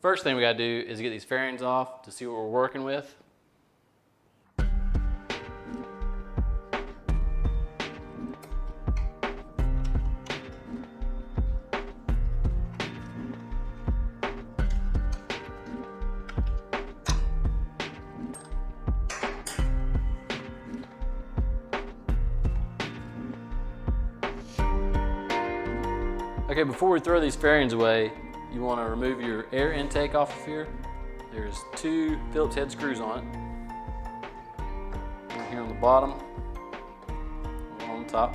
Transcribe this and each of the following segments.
First thing we gotta do is get these fairings off to see what we're working with. Okay, before we throw these fairings away, you want to remove your air intake off of here. There's 2 Phillips head screws on it. One here on the bottom, one on the top.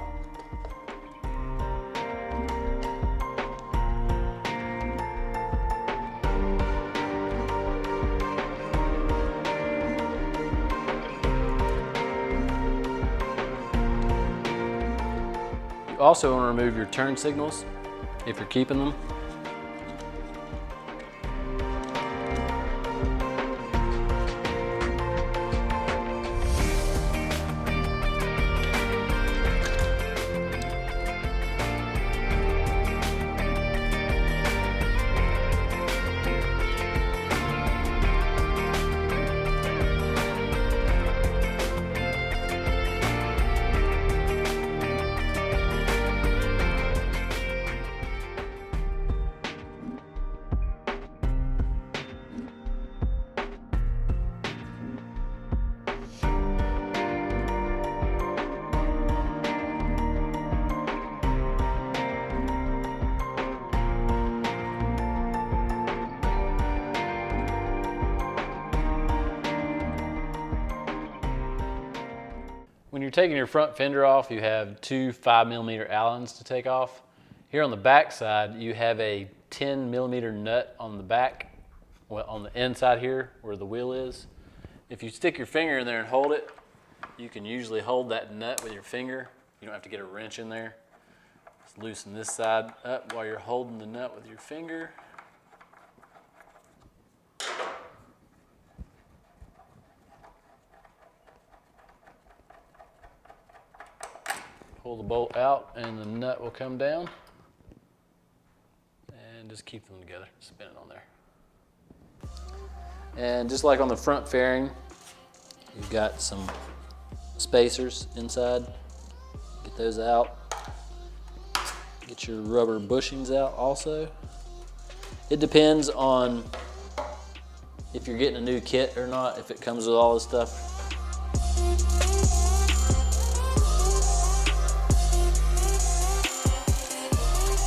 You also want to remove your turn signals if you're keeping them. When you're taking your front fender off, you have 2 5mm Allens to take off. Here on the back side, you have a 10mm nut on the back, well, on the inside here where the wheel is. If you stick your finger in there and hold it, you can usually hold that nut with your finger. You don't have to get a wrench in there. Just loosen this side up while you're holding the nut with your finger. Pull the bolt out and the nut will come down. And just keep them together, spin it on there. And just like on the front fairing, you've got some spacers inside. Get those out. Get your rubber bushings out also. It depends on if you're getting a new kit or not, if it comes with all this stuff.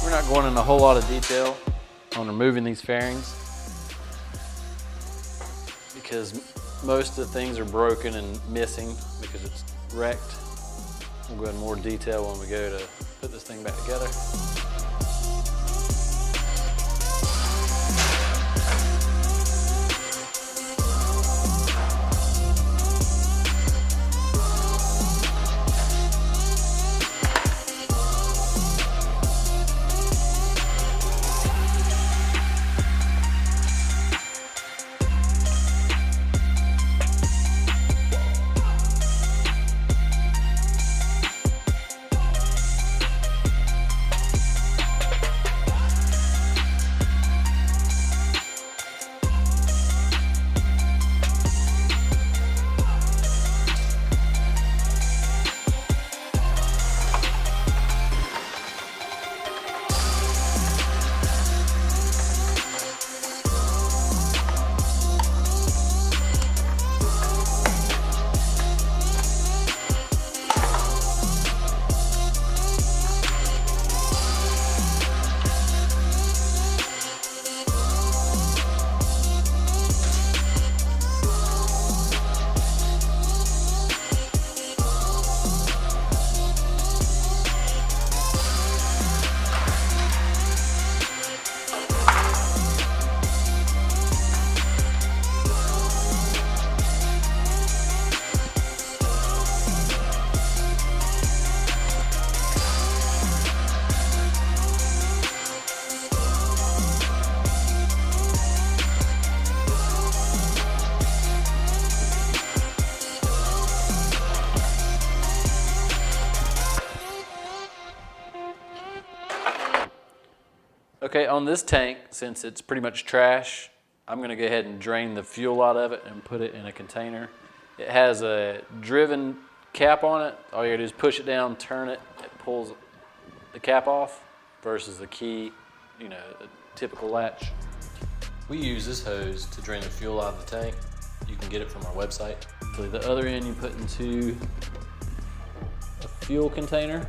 We're not going into a whole lot of detail on removing these fairings because most of the things are broken and missing because it's wrecked. We'll go into more detail when we go to put this thing back together. Okay, on this tank, since it's pretty much trash, I'm gonna go ahead and drain the fuel out of it and put it in a container. It has a driven cap on it. All you gotta do is push it down, turn it, it pulls the cap off versus the key, you know, a typical latch. We use this hose to drain the fuel out of the tank. You can get it from our website. So the other end you put into a fuel container.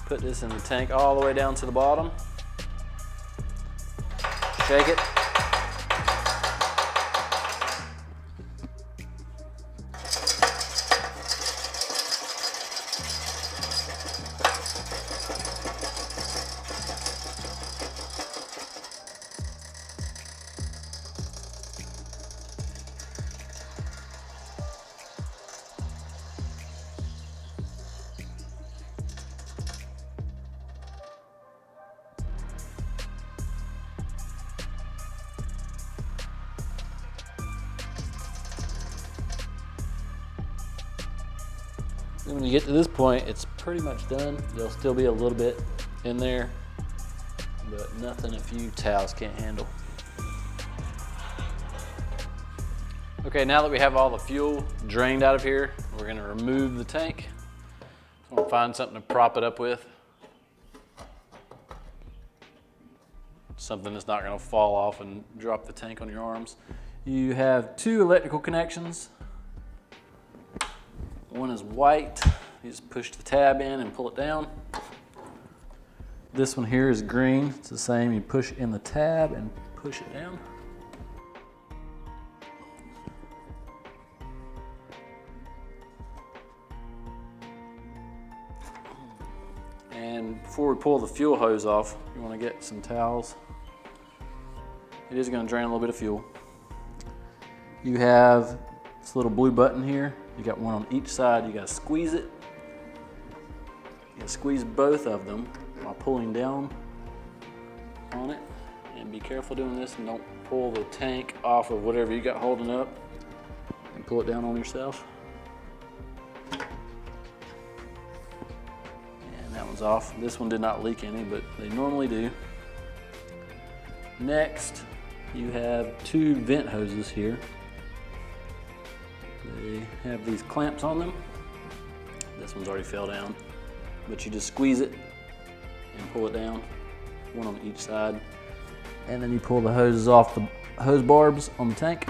Put this in the tank all the way down to the bottom. Shake it. And when you get to this point, it's pretty much done. There'll still be a little bit in there, but nothing a few towels can't handle. Okay, now that we have all the fuel drained out of here, we're gonna remove the tank. I'm gonna find something to prop it up with. Something that's not gonna fall off and drop the tank on your arms. You have two electrical connections. One is white. You just push the tab in and pull it down. This one here is green. It's the same. You push in the tab and push it down. And before we pull the fuel hose off, you want to get some towels. It is going to drain a little bit of fuel. You have this little blue button here. You got one on each side. You got to squeeze it. You got to squeeze both of them while pulling down on it. And be careful doing this and don't pull the tank off of whatever you got holding up and pull it down on yourself. And that one's off. This one did not leak any, but they normally do. Next, you have two vent hoses here. They have these clamps on them. This one's already fell down, but you just squeeze it and pull it down, one on each side. And then you pull the hoses off the hose barbs on the tank.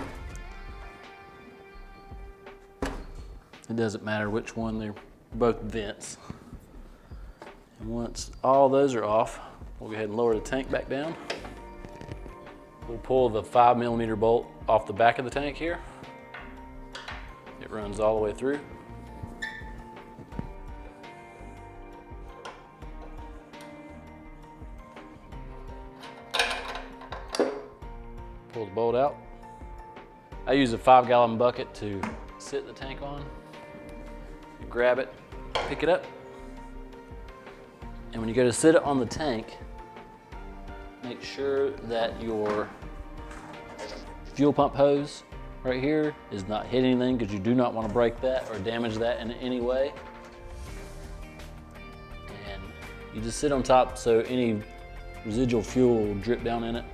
It doesn't matter which one, they're both vents. And once all those are off, we'll go ahead and lower the tank back down. We'll pull the 5mm bolt off the back of the tank here. It runs all the way through. Pull the bolt out. I use a 5-gallon bucket to sit the tank on. You grab it, pick it up. And when you go to sit it on the tank, make sure that your fuel pump hose right here is not hitting anything, because you do not want to break that or damage that in any way. And you just sit on top so any residual fuel will drip down in it.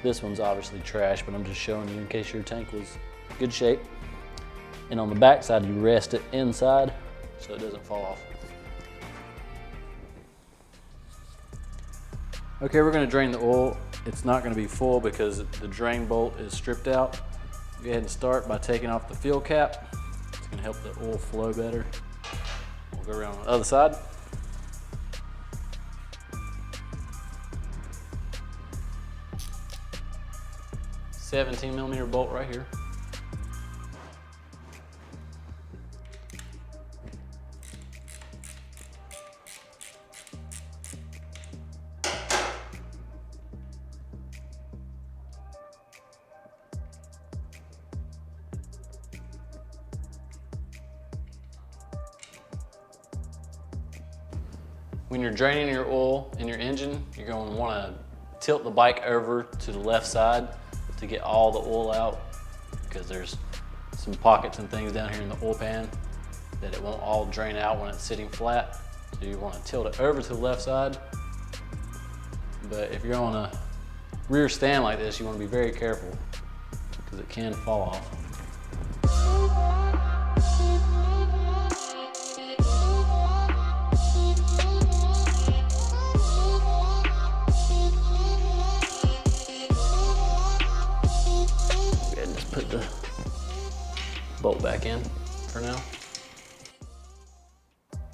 This one's obviously trash, but I'm just showing you in case your tank was good shape. And on the back side, you rest it inside so it doesn't fall off. Okay, we're gonna drain the oil. It's not gonna be full because the drain bolt is stripped out. Go ahead and start by taking off the fuel cap. It's gonna help the oil flow better. We'll go around on the other side. $17mm bolt right here. When you're draining your oil in your engine, you're going to want to tilt the bike over to the left side to get all the oil out, because there's some pockets and things down here in the oil pan. that it won't all drain out when it's sitting flat. So you want to tilt it over to the left side. But if you're on a rear stand like this, you want to be very careful because it can fall off. Go ahead and just put the bolt back in for now.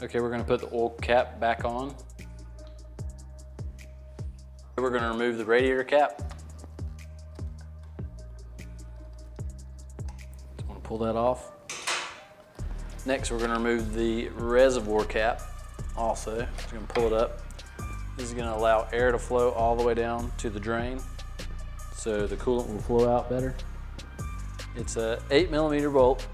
Okay, we're going to put the oil cap back on. We're going to remove the radiator cap. Just want to pull that off. Next, we're going to remove the reservoir cap also. Just going to pull it up. This is going to allow air to flow all the way down to the drain so the coolant will flow out better. It's a 8mm bolt.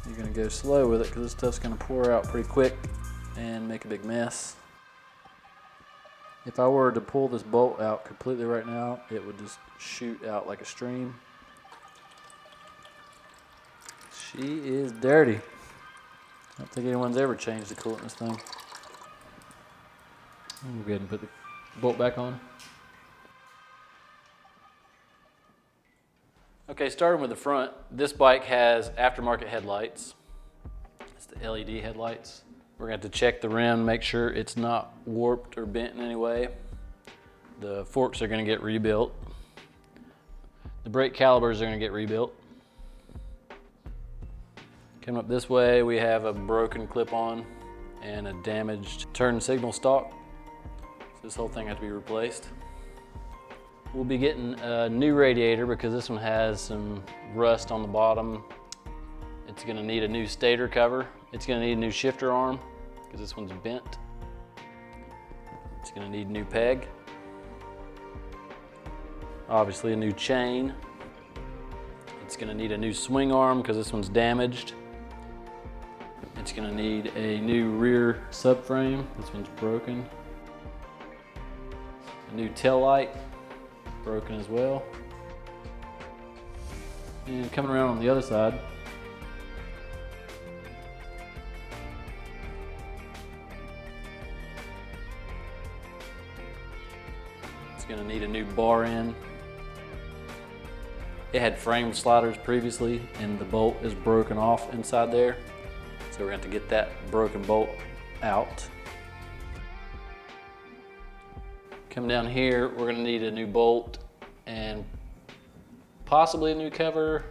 You're gonna go slow with it because this stuff's gonna pour out pretty quick and make a big mess. If I were to pull this bolt out completely right now, it would just shoot out like a stream. She is dirty. I don't think anyone's ever changed the coolant in this thing. We'll go ahead and put the bolt back on. Okay, starting with the front, this bike has aftermarket headlights. It's the LED headlights. We're going to have to check the rim, make sure it's not warped or bent in any way. The forks are going to get rebuilt. The brake calipers are going to get rebuilt. Coming up this way, we have a broken clip-on and a damaged turn signal stalk. So this whole thing has to be replaced. We'll be getting a new radiator because this one has some rust on the bottom. It's gonna need a new stator cover. It's gonna need a new shifter arm because this one's bent. It's gonna need a new peg. Obviously a new chain. It's gonna need a new swing arm because this one's damaged. It's gonna need a new rear subframe. This one's broken. A new tail light. Broken as well. And coming around on the other side, it's going to need a new bar end. It had frame sliders previously and the bolt is broken off inside there. So we're going to have to get that broken bolt out. Coming down here, we're going to need a new bolt and possibly a new cover.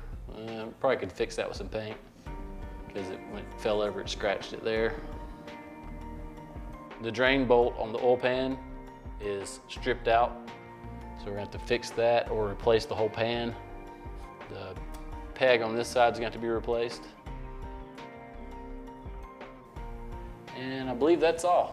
Probably could fix that with some paint because when it fell over, it scratched it there. The drain bolt on the oil pan is stripped out, so we're going to have to fix that or replace the whole pan. The peg on this side is going to have to be replaced. And I believe that's all.